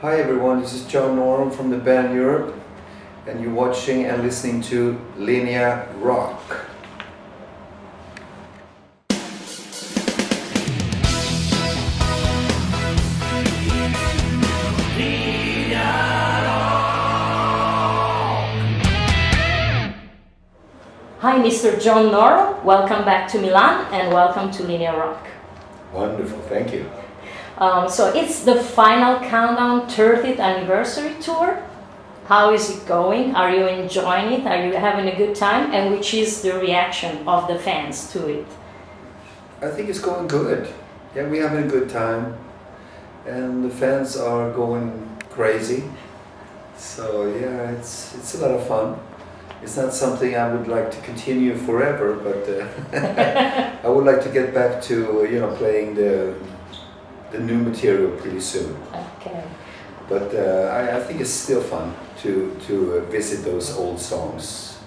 Hi everyone, this is John Norum from the band Europe, and you're watching and listening to Linea Rock. Hi, Mr. John Norum. Welcome back to Milan and welcome to Linea Rock. Wonderful, thank you. So it's the final countdown 30th anniversary tour. How is it going? Are you enjoying it? Are you having a good time? And which is the reaction of the fans to it? I think it's going good. Yeah, we're having a good time, and the fans are going crazy. So yeah, it's a lot of fun. It's not something I would like to continue forever, but I would like to get back to playing the new material pretty soon. Okay. But I think it's still fun to visit those old songs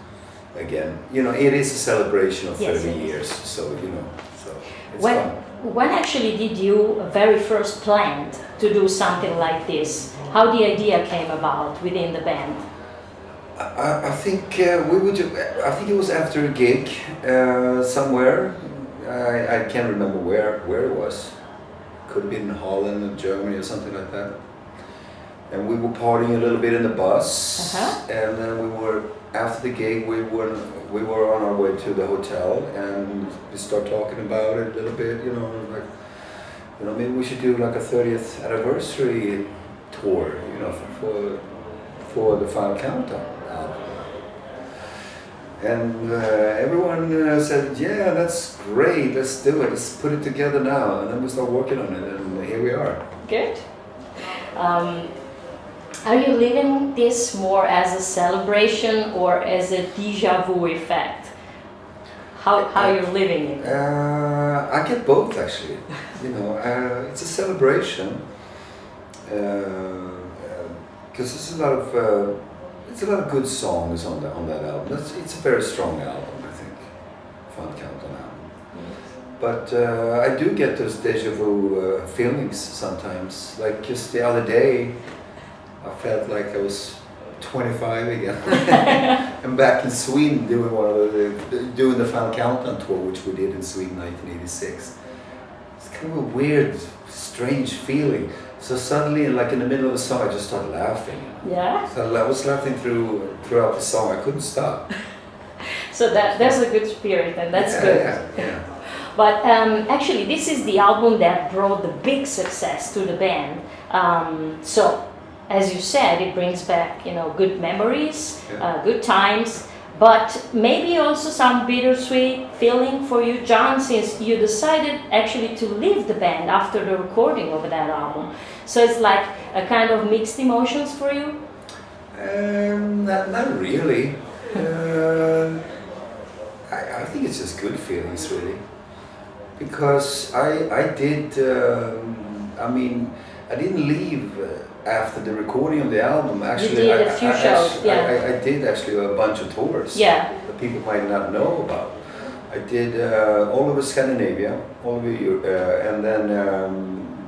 again. It is a celebration of 30 years, so it's fun. When actually did you very first plan to do something like this? How the idea came about within the band? I think I think it was after a gig somewhere. I can't remember where it was. Could have been in Holland or Germany or something like that. And we were partying a little bit in the bus, and then after the gig we were on our way to the hotel, and we start talking about it a little bit. Maybe we should do like a 30th anniversary tour. For the Final Countdown album. And everyone said, yeah, that's great, let's do it, let's put it together now. And then we start working on it, and here we are. Good. Are you living this more as a celebration or as a déjà vu effect? How you're living it? I get both, actually. It's a celebration. Because it's a lot of good songs on that album. It's a very strong album, I think, Final Countdown album. But I do get those deja vu feelings sometimes. Like just the other day, I felt like I was 25 again. I'm back in Sweden doing the Final Countdown tour, which we did in Sweden, 1986. It's kind of a weird, strange feeling. So suddenly, like in the middle of the song, I just started laughing. Yeah? So I was laughing throughout the song. I couldn't stop. So there's a good spirit, and that's good. Yeah. But actually, this is the album that brought the big success to the band. So, as you said, it brings back good memories, good times. But maybe also some bittersweet feeling for you, John, since you decided actually to leave the band after the recording of that album. So it's like a kind of mixed emotions for you? Not really. I think it's just good feelings, really. Because I didn't leave after the recording of the album. Actually, you did a few shows. I did actually a bunch of tours that people might not know about. I did all over Scandinavia, all over Europe, and then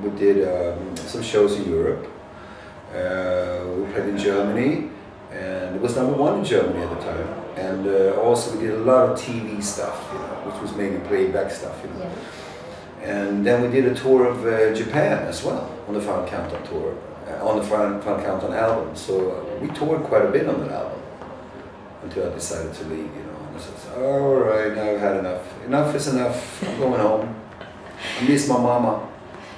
we did some shows in Europe. We played in Germany, and it was #1 in Germany at the time. And also we did a lot of TV stuff, which was mainly playback stuff. And then we did a tour of Japan as well on the Final Countdown tour. On the Final Countdown album, so we toured quite a bit on that album until I decided to leave. And I said, all right, now I've had enough. Enough is enough. I'm going home. I miss my mama.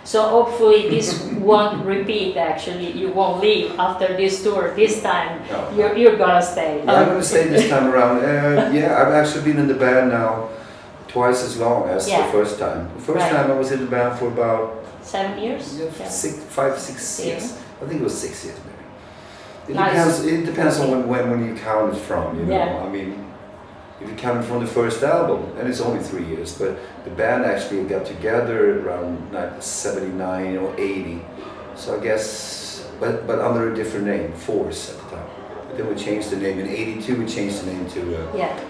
So hopefully this won't repeat. Actually, you won't leave after this tour. This time, you're gonna stay. Yeah, I'm gonna stay this time around. I've actually been in the band now twice as long as the first time. The first time I was in the band for about 7 years? Yeah, 6 years. I think it was 6 years maybe. It depends on when you count it from, I mean, if you count it from the first album, then it's only 3 years, but the band actually got together around 79 or 80. So I guess, but under a different name, Force at the time. But then we changed the name. In 82 we changed the name to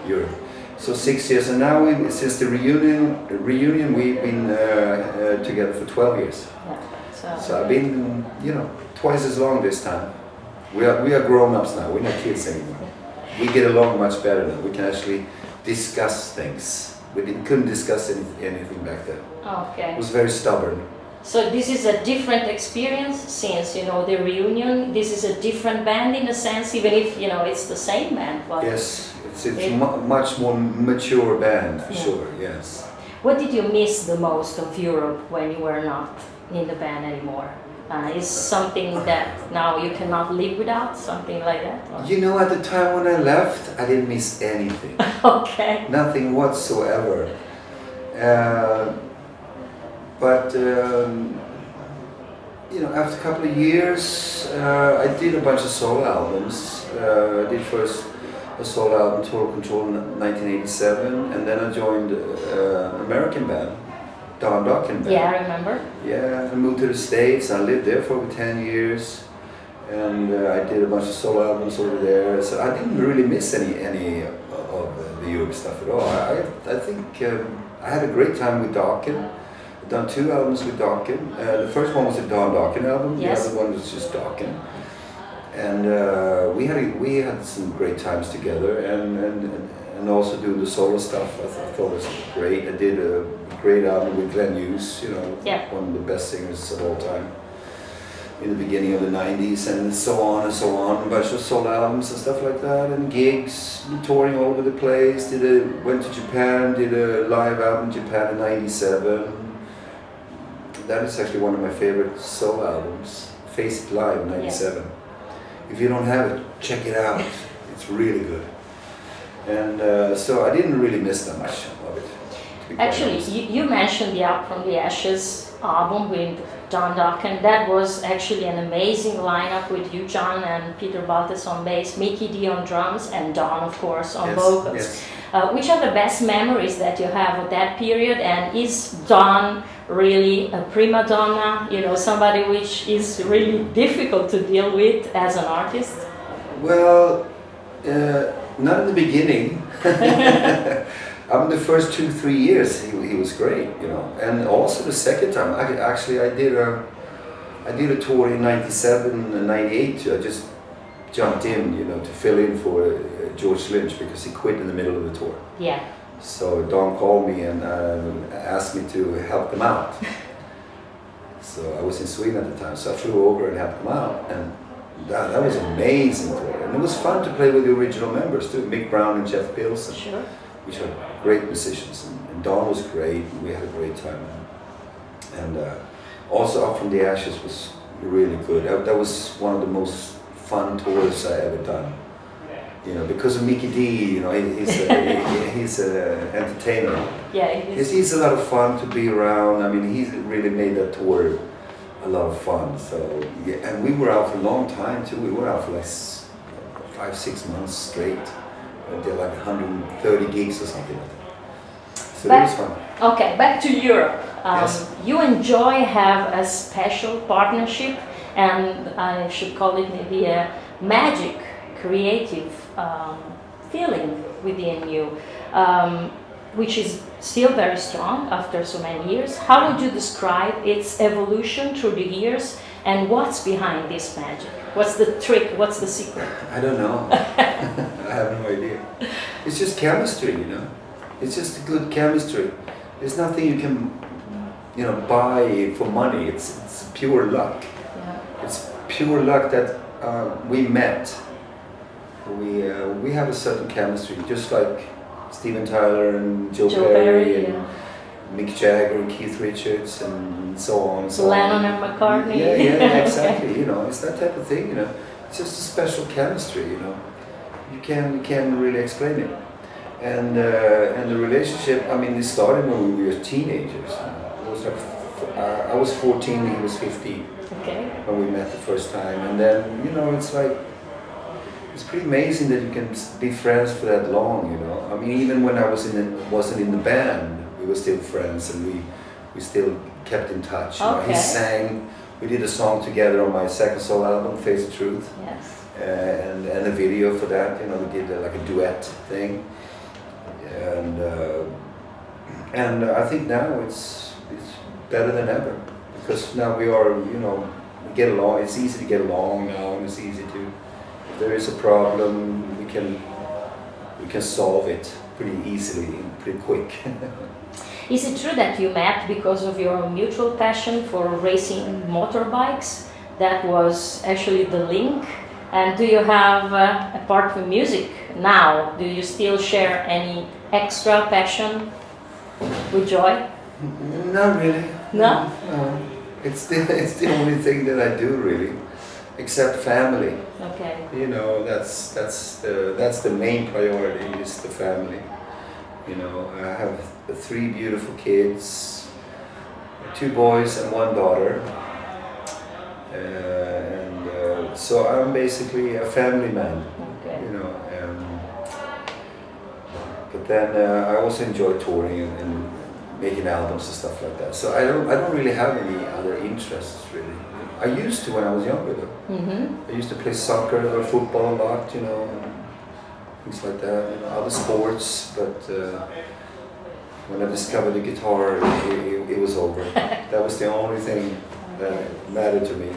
Europe. So 6 years, and now since the reunion we've been together for 12 years. So I've been, twice as long this time. We are grown-ups now, we're not kids anymore. We get along much better now. We can actually discuss things. We couldn't discuss anything back then. Okay. It was very stubborn. So this is a different experience since, you know, the reunion. This is a different band in a sense, even if, you know, it's the same band. But yes, it's much more mature band, for sure, yes. What did you miss the most of Europe when you were not in the band anymore? Is something that now you cannot live without, something like that? Or? You know, at the time when I left, I didn't miss anything. Okay. Nothing whatsoever. But you know, after a couple of years, I did a bunch of solo albums. I did first a solo album, Total Control, in 1987, and then I joined an American band, Don Dokken band. Yeah, I remember. Yeah, I moved to the States. I lived there for over 10 years, and I did a bunch of solo albums over there. So I didn't really miss any of the Europe stuff at all. I think I had a great time with Dokken. I've done 2 albums with Dokken. The first one was a Don Dokken album. Yes. The other one was just Dokken. And we had some great times together, and also doing the solo stuff. I thought it was great. I did a great album with Glenn Hughes, you know, one of the best singers of all time, in the beginning of the 90s, and so on and so on. A bunch of solo albums and stuff like that, and gigs, touring all over the place. Went to Japan, did a live album in Japan in '97. That is actually one of my favorite solo albums, Face It Live, '97. If you don't have it, check it out. It's really good. And so I didn't really miss that much of it. Actually, you mentioned the Up From the Ashes album with Don Dokken. That was actually an amazing lineup with you, John, and Peter Baltes on bass, Mickey D on drums, and Don, of course, on vocals. Yes. Which are the best memories that you have of that period? And is Don really a prima donna? You know, somebody which is really difficult to deal with as an artist? Well, not in the beginning. I mean, the first 2-3 years he was great, you know, and also the second time. I did a tour in '97 and '98. I just jumped in, you know, to fill in for George Lynch because he quit in the middle of the tour. Yeah. So Don called me and asked me to help him out. So I was in Sweden at the time, so I flew over and helped him out, and that was amazing tour. And it was fun to play with the original members too, Mick Brown and Jeff Pilson. Sure. Which are great musicians, and Don was great, and we had a great time. And also Up From the Ashes was really good. That was one of the most fun tours I ever done. You know, because of Mickey D, you know, he's an entertainer. Yeah, he's a lot of fun to be around. I mean, he's really made that tour a lot of fun. So yeah, and we were out for a long time too. We were out for like 5-6 months straight. Did like 130 gigs or something like that. So it was fun. Okay, back to Europe. Yes. You and Joy have a special partnership, and I should call it maybe a magic, creative feeling within you, which is still very strong after so many years. How would you describe its evolution through the years, and what's behind this magic? What's the trick? What's the secret? I don't know. I have no idea. It's just chemistry, you know. It's just good chemistry. There's nothing you can, you know, buy for money. It's pure luck. Yeah. It's pure luck that we met. We have a certain chemistry, just like Steven Tyler and Joe Perry and Mick Jagger and Keith Richards and so on and so Lennon on. and McCartney. Yeah, exactly. You know, it's that type of thing. You know, it's just a special chemistry. You know, you can't really explain it. And the relationship. I mean, it started when we were teenagers. It was like I was 14, he was 15 when we met the first time, and then you know, it's like. It's pretty amazing that you can be friends for that long, you know. I mean, even when I wasn't in the band, we were still friends, and we still kept in touch. You know. He sang. We did a song together on my second solo album, Face the Truth. Yes. And a video for that. You know, we did like a duet thing. And I think now it's better than ever, because now we are, you know, we get along. It's easy to get along now, and it's easy to. If there is a problem, we can solve it pretty easily and pretty quick. Is it true that you met because of your mutual passion for racing motorbikes? That was actually the link. And do you have, apart from music now, do you still share any extra passion with Joy? Not really. No? No. It's the only thing that I do really, except family. Okay. You know, that's the main priority, is the family. You know, I have 3 beautiful kids, 2 boys and 1 daughter. So I'm basically a family man. Okay. You know. But then I also enjoy touring and making albums and stuff like that. So I don't really have any other interests really. I used to when I was younger though. I used to play soccer or football a lot, you know, and things like that, you know, other sports. But when I discovered the guitar, it was over. That was the only thing that mattered to me.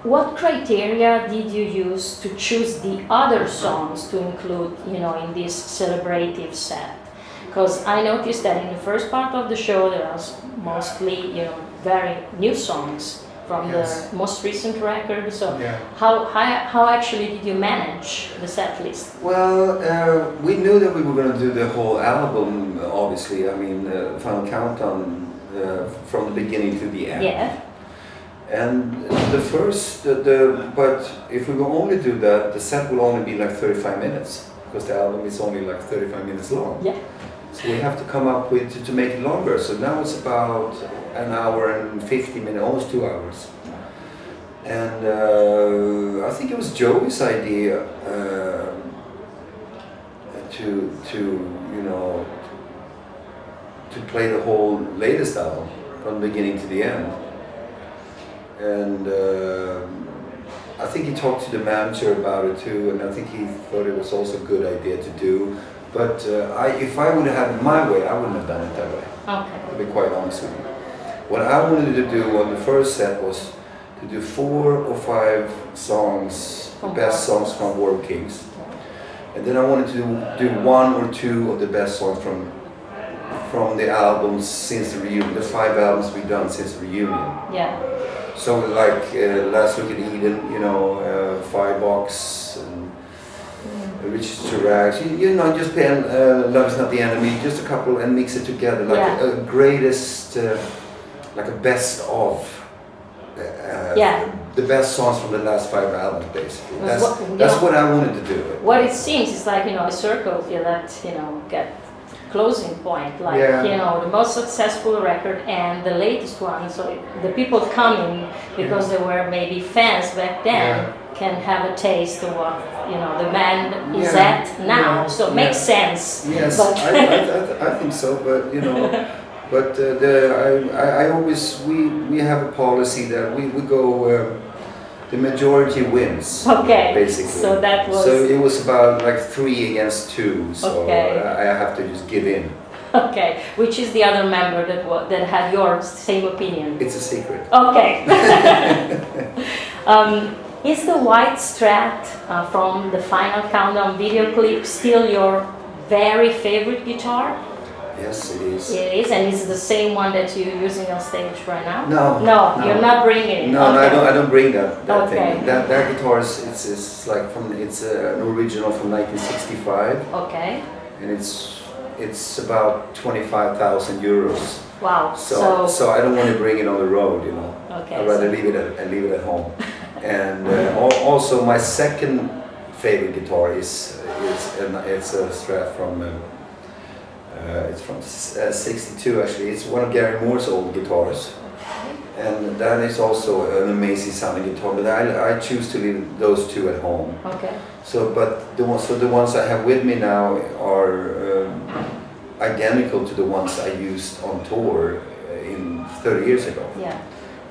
What criteria did you use to choose the other songs to include, you know, in this celebrative set? Because I noticed that in the first part of the show there was mostly, you know, very new songs from the most recent record. So how actually did you manage the set list? Well, we knew that we were going to do the whole album. Obviously, I mean, Final Countdown from the beginning to the end. Yeah. And but if we will only do that, the set will only be like 35 minutes, because the album is only like 35 minutes long. Yeah. So we have to come up with, to make it longer. So now it's about an hour and 50 minutes, almost 2 hours. And I think it was Joey's idea to you know, to play the whole latest album from the beginning to the end. And I think he talked to the manager about it too, and I think he thought it was also a good idea to do. But if I would have had it my way, I wouldn't have done it that way. Okay. To be quite honest with you. What I wanted to do on the first set was to do 4 or 5 songs, the best songs from War of Kings. And then I wanted to do 1 or 2 of the best songs from the albums since the reunion, the 5 albums we've done since the reunion. Yeah. So like Last Look at Eden, you know, Firebox, and Riches to Rags. You know, just play Love Is Not the Enemy, just a couple, and mix it together like a greatest, like a best of. The best songs from the last 5 albums, basically. That's what I wanted to do. What it seems is like, you know, a circle that, you know, get closing point, like, you know, the most successful record and the latest one, so the people coming because they were maybe fans back then can have a taste of what, you know, the band is at now, so it makes sense. Yes, but I think so, but you know, but I always, we have a policy that we go, the majority wins. Okay, basically. So that was. So it was about like 3 against 2. So I have to just give in. Okay, which is the other member that had your same opinion? It's a secret. Okay. Is the white Strat from the Final Countdown video clip still your very favorite guitar? Yes, it is. It is, and it's the same one that you're using on stage right now? No, you're not bringing it. No, I don't bring that thing. Okay. That guitar is it's like it's an original from 1965. Okay. And it's about 25,000 euros. Wow. So I don't want to bring it on the road, you know. Okay. I'd rather leave it at home. And also my second favorite guitar is it's a Strat from. It's from 62 actually. It's one of Gary Moore's old guitars, and that is also an amazing sounding guitar. But I choose to leave those 2 at home. Okay. So, but the ones I have with me now are identical to the ones I used on tour in 30 years ago. Yeah.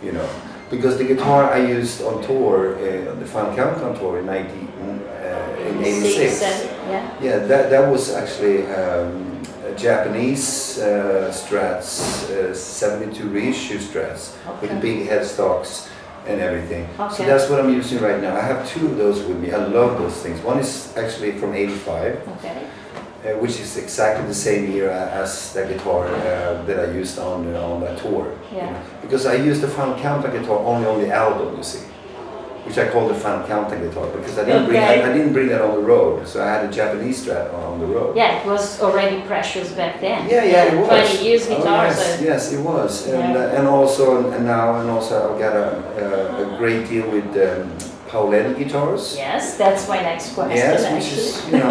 You know, because the guitar I used on tour, the Final Countdown tour in 86. Yeah. Yeah, that was actually. Japanese Strats, 72 reissue Strats with the big headstocks and everything. So that's what I'm using right now. I have two of those with me. I love those things. One is actually from '85, which is exactly the same year as the guitar that I used on that tour. You know? Because I used the Final Countdown guitar only on the album, you see, which I call the Final Countdown guitar because I didn't bring that on the road. So I had a Japanese Strat on the road. Yeah, it was already precious back then. Yeah, it was. 20 years guitar. Yes, it was. And also I've got a great deal with Paoletti guitars. Yes, that's my next question. Yes, which is, you know,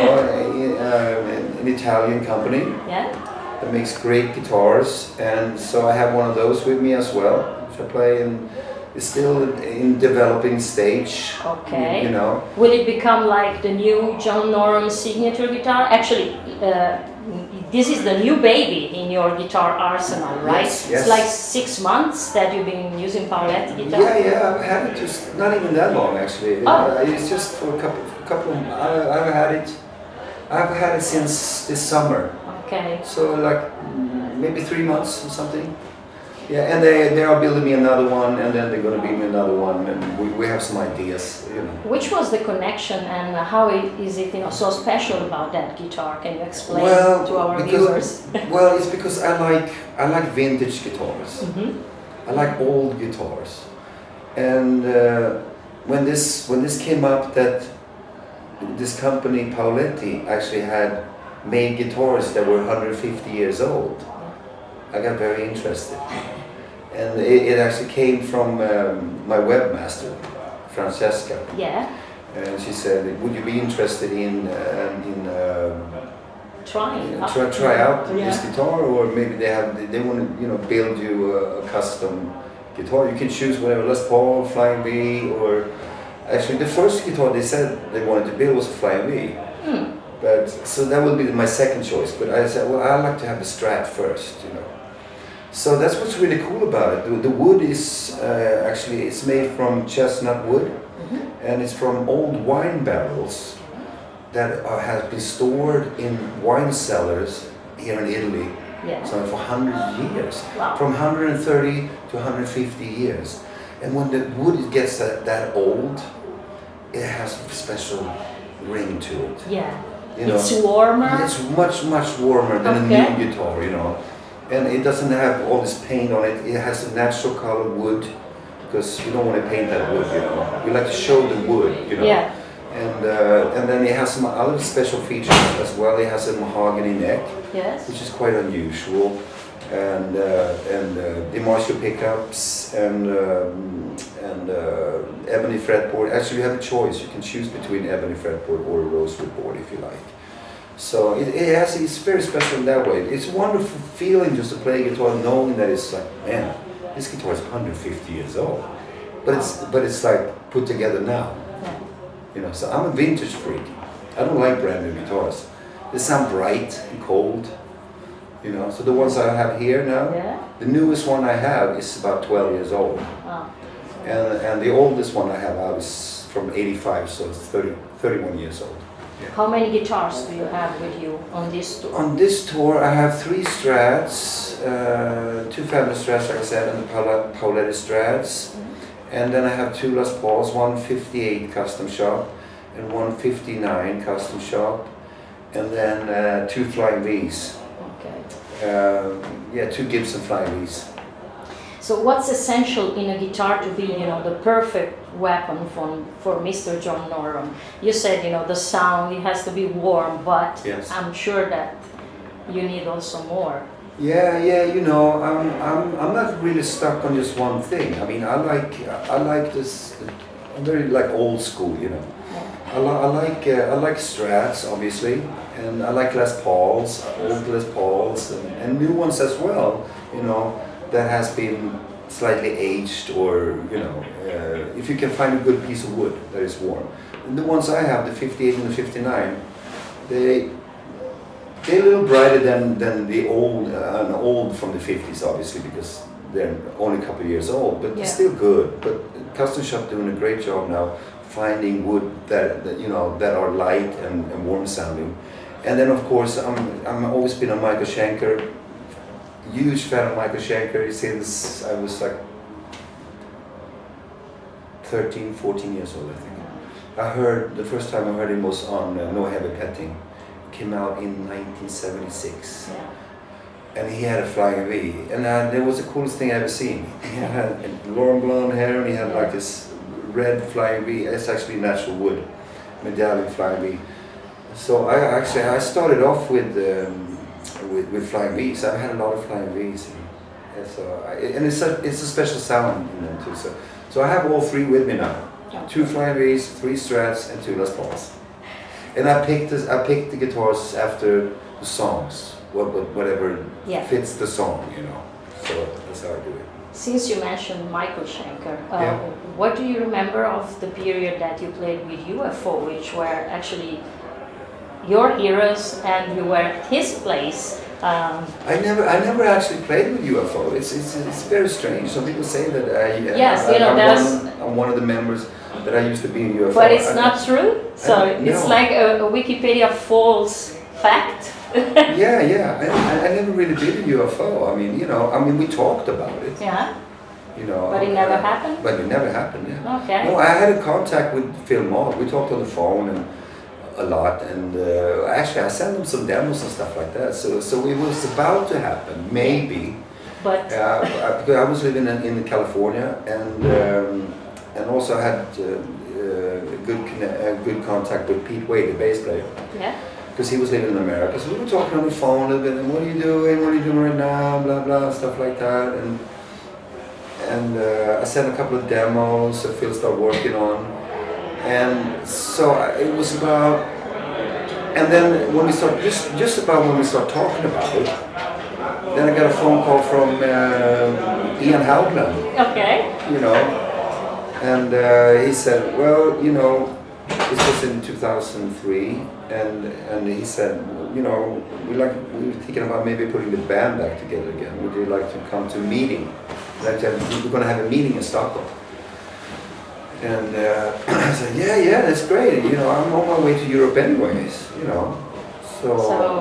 an Italian company that makes great guitars, and so I have one of those with me as well, which I play, and it's still in developing stage. Okay. You know. Will it become like the new John Norum signature guitar? Actually, this is the new baby in your guitar arsenal, right? Yes. It's like 6 months that you've been using Paoletti guitar. Yeah, I've had it just not even that long actually. It's just for a couple of. I've had it since this summer. Okay. So like maybe 3 months or something. Yeah, and they are building me another one, and then they're going to build me another one, and we have some ideas, you know. Which was the connection, and how is it, you know, so special about that guitar? Can you explain to our viewers? Well, it's because I like vintage guitars. I like old guitars, and when this came up that this company Paoletti actually had made guitars that were 150 years old, I got very interested. And it actually came from my webmaster, Francesca. Yeah. And she said, "Would you be interested in try out this guitar, or maybe they want to build you a custom guitar? You can choose whatever, Les Paul, Flying V, or actually the first guitar they said they wanted to build was a Flying V. But so that will be my second choice. But I said, well, I like to have the Strat first, you know." So that's what's really cool about it. The wood is actually, it's made from chestnut wood, and it's from old wine barrels that have been stored in wine cellars here in Italy. So for 100 years, from 130 to 150 years. And when the wood gets that old, it has a special ring to it. Yeah. You know, it's warmer. It's much warmer than a new guitar, you know. And it doesn't have all this paint on it. It has a natural colored wood, because you don't want to paint that wood, you know. We like to show the wood, you know. Yeah. And then it has some other special features as well. It has a mahogany neck, which is quite unusual, and DiMarzio pickups and ebony fretboard. Actually, you have a choice. You can choose between ebony fretboard or a rosewood board if you like. So it's very special in that way. It's a wonderful feeling just to play guitar, knowing that it's like, man, this guitar is 150 years old, but it's like put together now. You know, so I'm a vintage freak. I don't like brand new guitars. They sound bright and cold. You know, so the ones I have here now, the newest one I have is about 12 years old, and the oldest one I have out is from '85, so it's 31 years old. Yeah. How many guitars do you have with you on this tour? On this tour, I have 3 Strats, 2 Fender Strats, like I said, and the Paoletti Strats. And then I have 2 Les Pauls, one 58 custom shop and one 59 custom shop. And then 2 Flying V's. Okay. 2 Gibson Flying V's. So what's essential in a guitar to be, you know, the perfect weapon for Mr. John Norum? You said, you know, the sound, it has to be warm, but I'm sure that you need also more. Yeah, you know, I'm not really stuck on just one thing. I mean, I like this. I'm very like old school, you know. I like Strats, obviously, and I like Les Pauls, old Les Pauls, and new ones as well. You know, that has been slightly aged, or you know, if you can find a good piece of wood that is warm. And the ones I have, the 58 and the 59, they're a little brighter than the old from the 50s, obviously, because they're only a couple of years old, but they're still good. But Custom Shop doing a great job now finding wood that you know that are light and warm sounding, And then of course I'm always been a Michael Schenker, huge fan of Michael Schenker since I was like 13, 14 years old, I think. I heard, the first time I heard him was on No Heavy Petting. It came out in 1976. And he had a flying V. And it was the coolest thing I ever seen. He had long blonde hair and he had like this red flying V. It's actually natural wood, medallion flying V. So I started off with flying V's. I've had a lot of flying V's. And it's a special sound in them too. So I have all three with me now. 2 flying V's, 3 Strats, and 2 Les Pauls. And I picked the guitars after the songs, whatever fits the song, you know. So that's how I do it. Since you mentioned Michael Schenker, what do you remember of the period that you played with UFO, which were actually your heroes, and you were at his place? I never actually played with UFO. It's very strange. Some people say that I'm one of the members that I used to be in UFO. But it's not true. So it's like a Wikipedia false fact. I never really did a UFO. I mean, we talked about it. Yeah. You know. But it never happened. But it never happened. Yeah. Okay. No, I had a contact with Phil Modd. We talked on the phone and a lot, and actually I sent him some demos and stuff like that. So it was about to happen, maybe. But because I was living in California, and also had good contact with Pete Wade, the bass player. Yeah. Because he was living in America, so we were talking on the phone a little bit. And what are you doing? What are you doing right now? Blah blah, stuff like that. And I sent a couple of demos that Phil started working on. And so it was about, and then when we start, just about when we start talking about it, then I got a phone call from Ian Howland. Okay. You know, and he said, well, you know, this was in 2003, and he said, you know, we were thinking about maybe putting the band back together again. Would you like to come to a meeting? We're going to have a meeting in Stockholm. And I said, yeah, that's great. You know, I'm on my way to Europe anyways, you know. So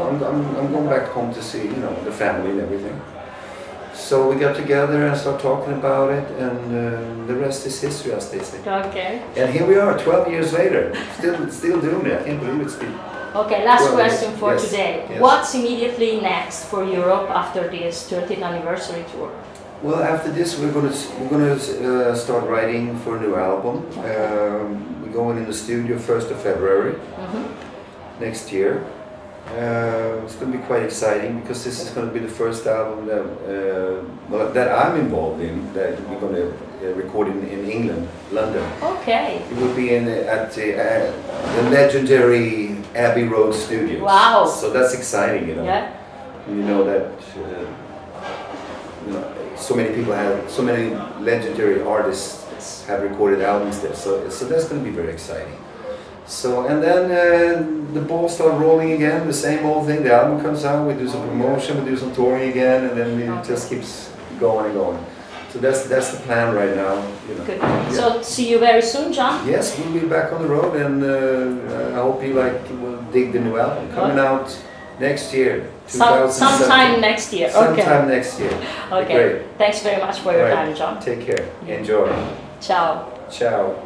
I'm going back home to see, you know, the family and everything. So we got together and started talking about it, and the rest is history, as they say. Okay. And here we are, 12 years later, still doing it. I can't believe it's been. Okay, last question for today. Yes. What's immediately next for Europe after this 30th anniversary tour? Well, after this, we're gonna start writing for a new album. We're going in the studio 1st of February next year. It's going to be quite exciting because this is going to be the first album that I'm involved in, that we're going to record in England, London. Okay. It will be at the legendary Abbey Road Studios. Wow. So that's exciting, you know. Yeah. You know that. You know, so many legendary artists have recorded albums there, so that's going to be very exciting. So, and then the ball starts rolling again, the same old thing, the album comes out, we do some promotion, we do some touring again, and then it just keeps going and going. So that's the plan right now. You know. Good. Yeah. So see you very soon, John? Yes, we'll be back on the road, and I hope you will dig the new album, coming out next year. Sometime next year. Sometime next year. Okay. Great. Thanks very much for your time, John. Take care. Enjoy. Ciao. Ciao.